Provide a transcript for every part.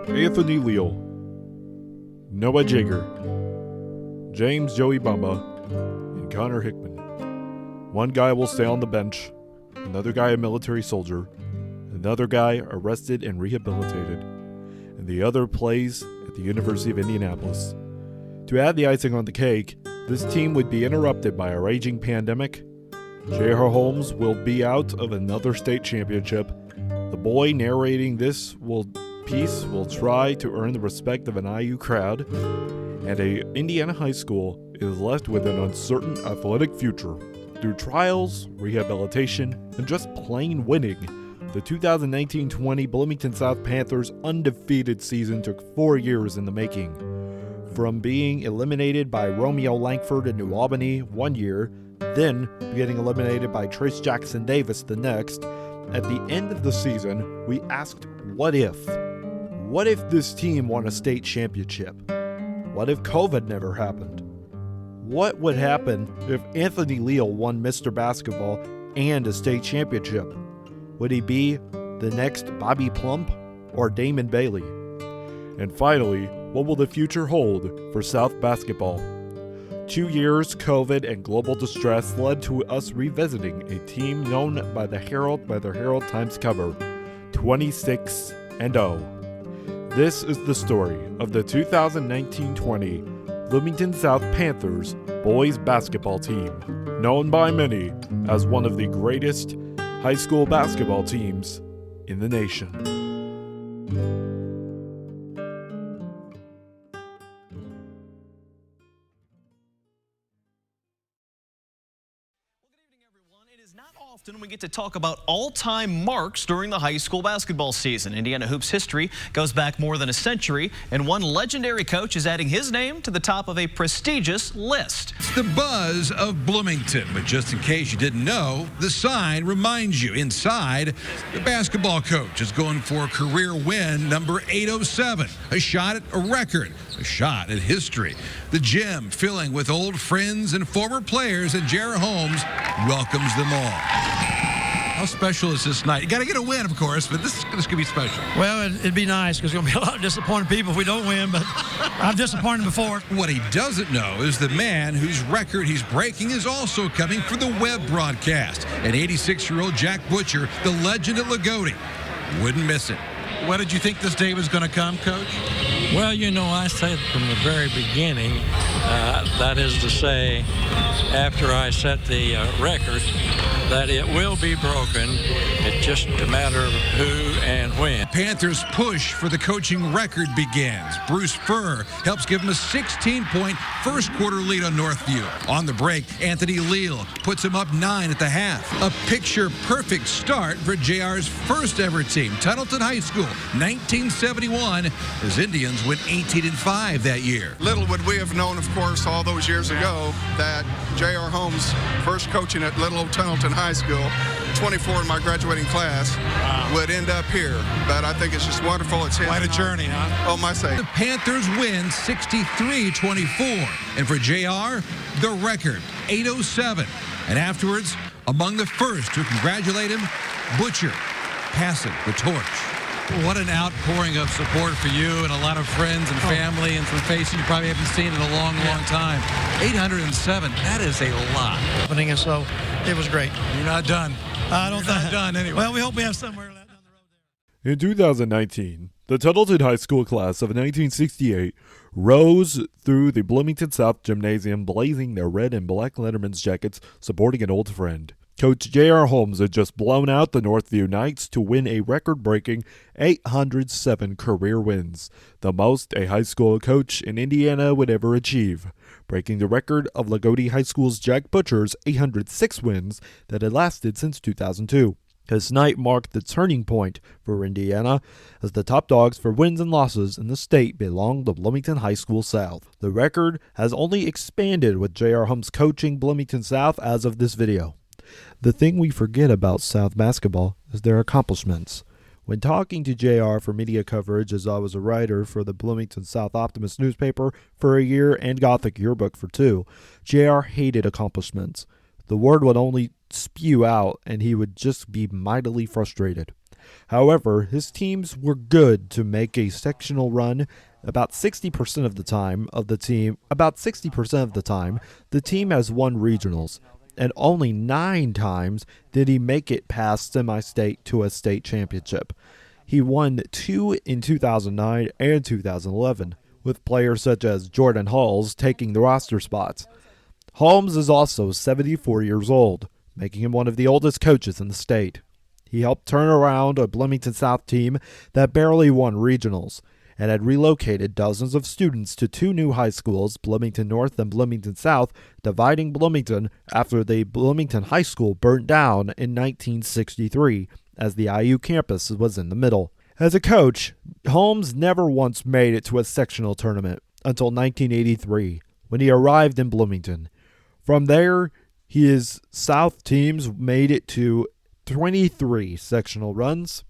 Anthony Leal, Noah Jager, James Joey Bomba, and Connor Hickman. One guy will stay on the bench, another guy a military soldier, another guy arrested and rehabilitated, and the other plays at the University of Indianapolis. To add the icing on the cake, this team would be interrupted by a raging pandemic. Jager Holmes will be out of another state championship. The boy narrating this piece will try to earn the respect of an IU crowd, and a Indiana high school is left with an uncertain athletic future. Through trials, rehabilitation, and just plain winning, the 2019-20 Bloomington South Panthers' undefeated season took 4 years in the making. From being eliminated by Romeo Langford in New Albany 1 year, then getting eliminated by Trace Jackson Davis the next, at the end of the season, we asked, what if? What if this team won a state championship? What if COVID never happened? What would happen if Anthony Leal won Mr. Basketball and a state championship? Would he be the next Bobby Plump or Damon Bailey? And finally, what will the future hold for South basketball? 2 years, COVID, and global distress led to us revisiting a team known by the Herald Times cover, 26-0. This is the story of the 2019-20 Bloomington South Panthers boys basketball team, known by many as one of the greatest high school basketball teams in the nation. Often we get to talk about all-time marks during the high school basketball season. Indiana Hoops history goes back more than a century, and one legendary coach is adding his name to the top of a prestigious list. It's the buzz of Bloomington, but just in case you didn't know, the sign reminds you inside the basketball coach is going for career win number 807, a shot at a record, a shot at history. The gym filling with old friends and former players, and Jager Holmes welcomes them all. How special is this night? You got to get a win, of course, but this could be special. Well, it'd be nice because there's going to be a lot of disappointed people if we don't win, but I've disappointed before. What he doesn't know is the man whose record he's breaking is also coming for the web broadcast. An 86-year-old Jack Butcher, the legend at Lagodi, wouldn't miss it. When did you think this day was going to come, Coach? Well, you know, I said from the very beginning, that is to say, after I set the record, that it will be broken. It's just a matter of who and when. Panthers' push for the coaching record begins. Bruce Furr helps give him a 16-point first-quarter lead on Northview. On the break, Anthony Leal puts him up 9 at the half. A picture-perfect start for JR's first-ever team, Tunnelton High School, 1971, as Indians went 18-5 that year. Little would we have known, of course, all those years ago, that Jager Holmes, first coaching at little old Tunnelton High School, 24 in my graduating class, would end up here. But I think it's just wonderful. It's quite a journey, huh? Oh, my say. The Panthers win 63-24. And for JR, the record, 807. And afterwards, among the first to congratulate him, Butcher, passing the torch. What an outpouring of support for you and a lot of friends and family and some faces you probably haven't seen in a long, long time. 807, that is a lot. And so it was great. You're not done. I don't think. Not done anyway. Well, we hope we have somewhere down the road there. In 2019, the Tunnelton High School class of 1968 rose through the Bloomington South Gymnasium blazing their red and black letterman's jackets, supporting an old friend. Coach Jager Holmes had just blown out the Northview Knights to win a record-breaking 807 career wins, the most a high school coach in Indiana would ever achieve, breaking the record of Lagodi High School's Jack Butcher's 806 wins that had lasted since 2002. This night marked the turning point for Indiana, as the top dogs for wins and losses in the state belonged to Bloomington High School South. The record has only expanded with Jager Holmes coaching Bloomington South as of this video. The thing we forget about South basketball is their accomplishments. When talking to JR for media coverage, as I was a writer for the Bloomington South Optimist newspaper for a year and Gothic Yearbook for 2, JR hated accomplishments. The word would only spew out, and he would just be mightily frustrated. However, his teams were good to make a sectional run about 60% of the time the team has won regionals, and only 9 times did he make it past semi-state to a state championship. He won 2 in 2009 and 2011, with players such as Jordan Hulls taking the roster spots. Holmes is also 74 years old, making him one of the oldest coaches in the state. He helped turn around a Bloomington South team that barely won regionals and had relocated dozens of students to 2 new high schools, Bloomington North and Bloomington South, dividing Bloomington after the Bloomington High School burnt down in 1963, as the IU campus was in the middle. As a coach, Holmes never once made it to a sectional tournament until 1983, when he arrived in Bloomington. From there, his South teams made it to 23 sectional runs,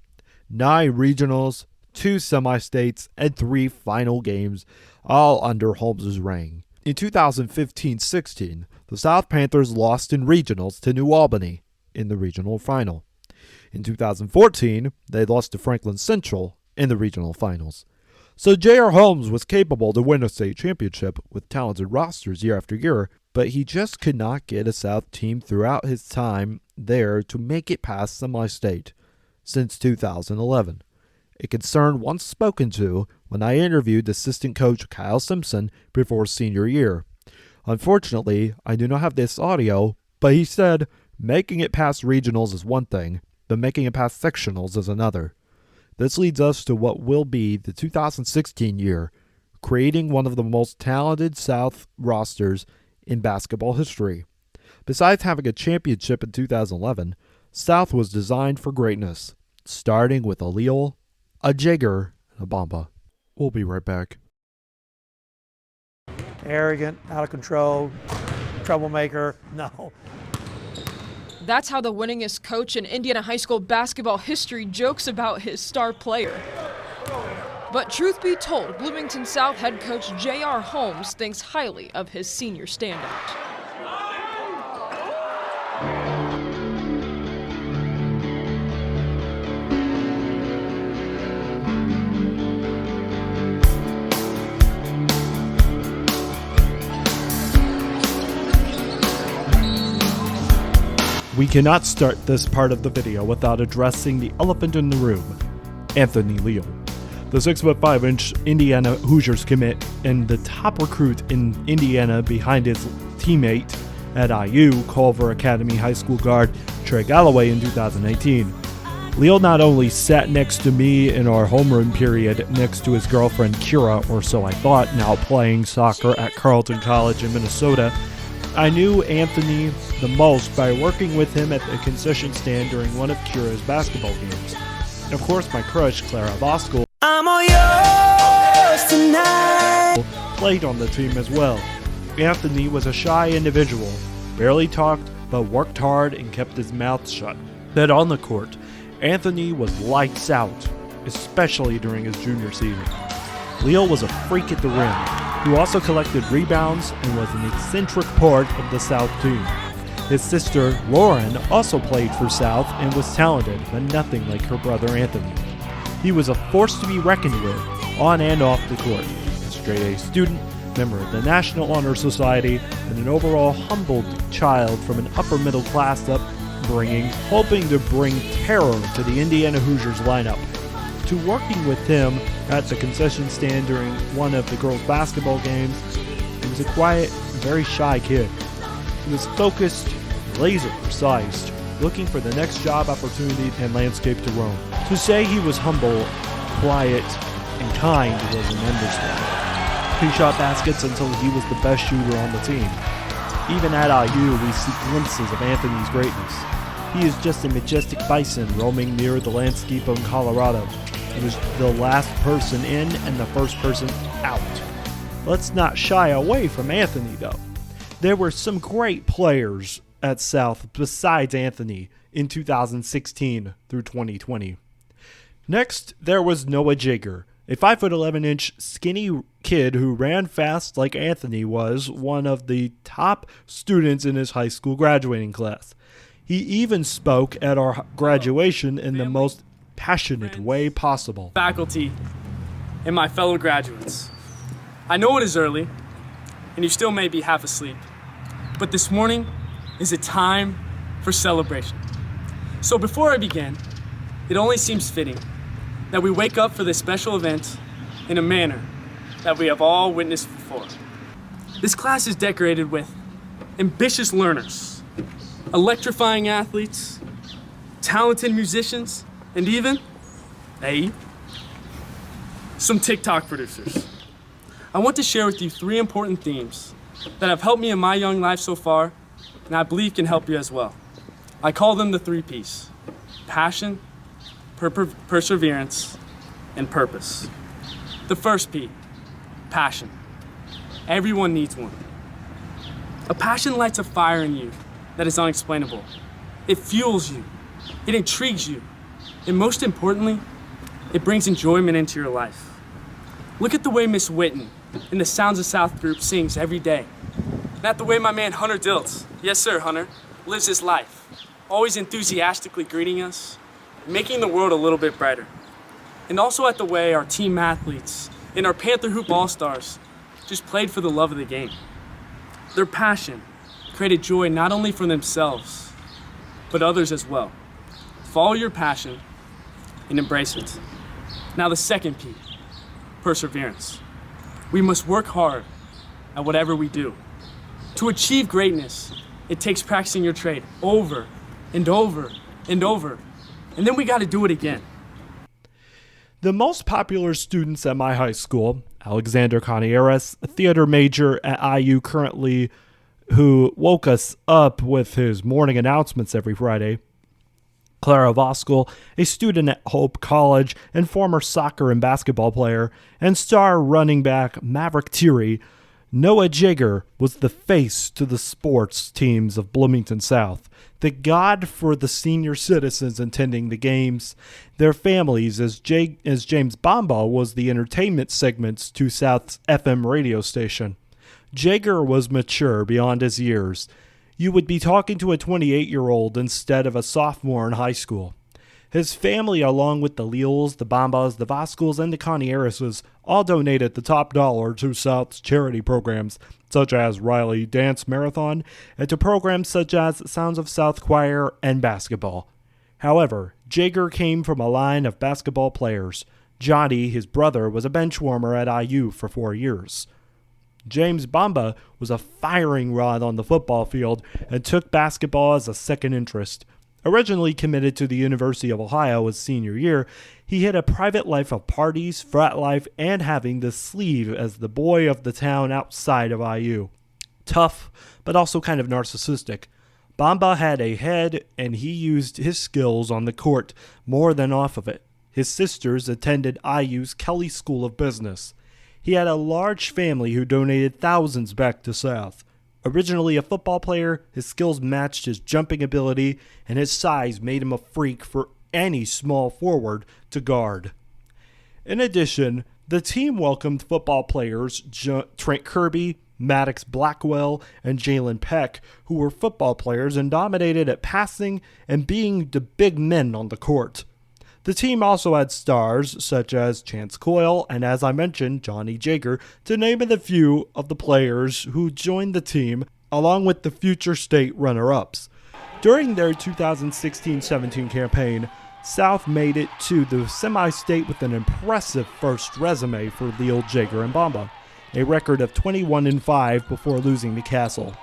9 regionals, 2 semi-states, and 3 final games, all under Holmes' reign. In 2015-16, the South Panthers lost in regionals to New Albany in the regional final. In 2014, they lost to Franklin Central in the regional finals. So J.R. Holmes was capable to win a state championship with talented rosters year after year, but he just could not get a South team throughout his time there to make it past semi-state since 2011. A concern once spoken to when I interviewed assistant coach Kyle Simpson before senior year. Unfortunately, I do not have this audio, but he said making it past regionals is one thing, but making it past sectionals is another. This leads us to what will be the 2016 year, creating one of the most talented South rosters in basketball history. Besides having a championship in 2011, South was designed for greatness, starting with a Leal, a Jager, and a Bomba. We'll be right back. Arrogant, out of control, troublemaker. No. That's how the winningest coach in Indiana high school basketball history jokes about his star player. But truth be told, Bloomington South head coach J.R. Holmes thinks highly of his senior standout. We cannot start this part of the video without addressing the elephant in the room, Anthony Leal. The 6'5" Indiana Hoosiers commit and the top recruit in Indiana behind his teammate at IU, Culver Academy High School guard Trey Galloway in 2018. Leal not only sat next to me in our homeroom period next to his girlfriend Kira, or so I thought, now playing soccer at Carleton College in Minnesota. I knew Anthony the most by working with him at the concession stand during one of Kira's basketball games. And of course, my crush, Clara Voskel, I'm all yours tonight, played on the team as well. Anthony was a shy individual, barely talked, but worked hard and kept his mouth shut. But on the court, Anthony was lights out, especially during his junior season. Leal was a freak at the rim, who also collected rebounds and was an eccentric part of the South team. His sister, Lauren, also played for South and was talented, but nothing like her brother Anthony. He was a force to be reckoned with, on and off the court. A straight-A student, member of the National Honor Society, and an overall humbled child from an upper-middle-class upbringing, hoping to bring terror to the Indiana Hoosiers lineup. To working with him at the concession stand during one of the girls' basketball games, he was a quiet, very shy kid. He was focused, laser precise, looking for the next job opportunity and landscape to roam. To say he was humble, quiet, and kind was an understatement. He shot baskets until he was the best shooter on the team. Even at IU, we see glimpses of Anthony's greatness. He is just a majestic bison roaming near the landscape of Colorado. He was the last person in and the first person out. Let's not shy away from Anthony, though. There were some great players at South besides Anthony in 2016 through 2020. Next, there was Noah Jager, a 5'11" skinny kid who ran fast like Anthony was one of the top students in his high school graduating class. He even spoke at our graduation in the most passionate way possible. Faculty, and my fellow graduates. I know it is early, and you still may be half asleep, but this morning is a time for celebration. So before I begin, it only seems fitting that we wake up for this special event in a manner that we have all witnessed before. This class is decorated with ambitious learners, electrifying athletes, talented musicians, and even, some TikTok producers. I want to share with you 3 important themes that have helped me in my young life so far, and I believe can help you as well. I call them the 3 Ps: passion, perseverance, and purpose. The first P, passion. Everyone needs one. A passion lights a fire in you that is unexplainable. It fuels you, it intrigues you, and most importantly, it brings enjoyment into your life. Look at the way Miss Witten in the Sounds of South group sings every day. Not the way my man Hunter Diltz, yes sir Hunter, lives his life, always enthusiastically greeting us, making the world a little bit brighter. And also at the way our team athletes and our Panther Hoop All-Stars just played for the love of the game. Their passion created joy not only for themselves, but others as well. Follow your passion and embrace it. Now the second P, perseverance. We must work hard at whatever we do. To achieve greatness, it takes practicing your trade over and over and over. And then we got to do it again. The most popular students at my high school, Alexander Conieras, a theater major at IU currently, who woke us up with his morning announcements every Friday, Clara Voskuhl, a student at Hope College and former soccer and basketball player, and star running back Maverick Thierry, Noah Jager was the face to the sports teams of Bloomington South, the god for the senior citizens attending the games, their families, as James Bomba was the entertainment segments to South's FM radio station. Jager was mature beyond his years. You would be talking to a 28-year-old instead of a sophomore in high school. His family, along with the Leals, the Bombas, the Voskuhls, and the Conieras, all donated the top dollar to South's charity programs, such as Riley Dance Marathon, and to programs such as Sounds of South Choir and basketball. However, Jager came from a line of basketball players. Johnny, his brother, was a bench warmer at IU for 4 years. James Bomba was a firing rod on the football field and took basketball as a second interest. Originally committed to the University of Ohio his senior year, he had a private life of parties, frat life, and having the sleeve as the boy of the town outside of IU. Tough, but also kind of narcissistic. Bomba had a head, and he used his skills on the court more than off of it. His sisters attended IU's Kelly School of Business. He had a large family who donated thousands back to South. Originally a football player, his skills matched his jumping ability, and his size made him a freak for any small forward to guard. In addition, the team welcomed football players Trent Kirby, Maddox Blackwell, and Jalen Peck, who were football players and dominated at passing and being the big men on the court. The team also had stars such as Chance Coyle and, as I mentioned, Johnny Jager, to name a few of the players who joined the team, along with the future state runner-ups. During their 2016-17 campaign, South made it to the semi-state with an impressive first resume for Leal, Jager, and Bomba, a record of 21-5 before losing to Castle.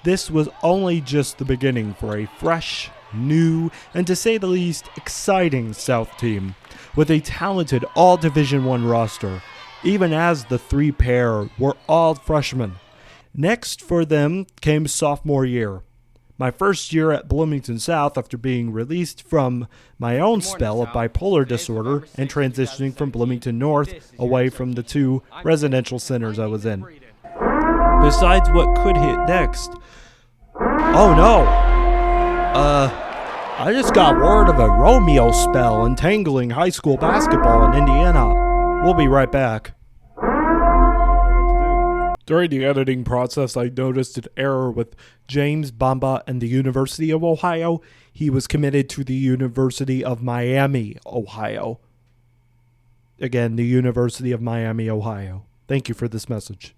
This was only just the beginning for a fresh, new, and to say the least, exciting South team, with a talented all-Division I roster, even as the 3 pair were all freshmen. Next for them came sophomore year. My first year at Bloomington South after being released from my own spell of bipolar disorder and transitioning from Bloomington North away from the 2 residential centers I was in. Besides what could hit next. Oh no! I just got word of a Romeo spell entangling high school basketball in Indiana. We'll be right back. During the editing process, I noticed an error with James Bomba and the University of Ohio. He was committed to the University of Miami, Ohio. Again, the University of Miami, Ohio. Thank you for this message.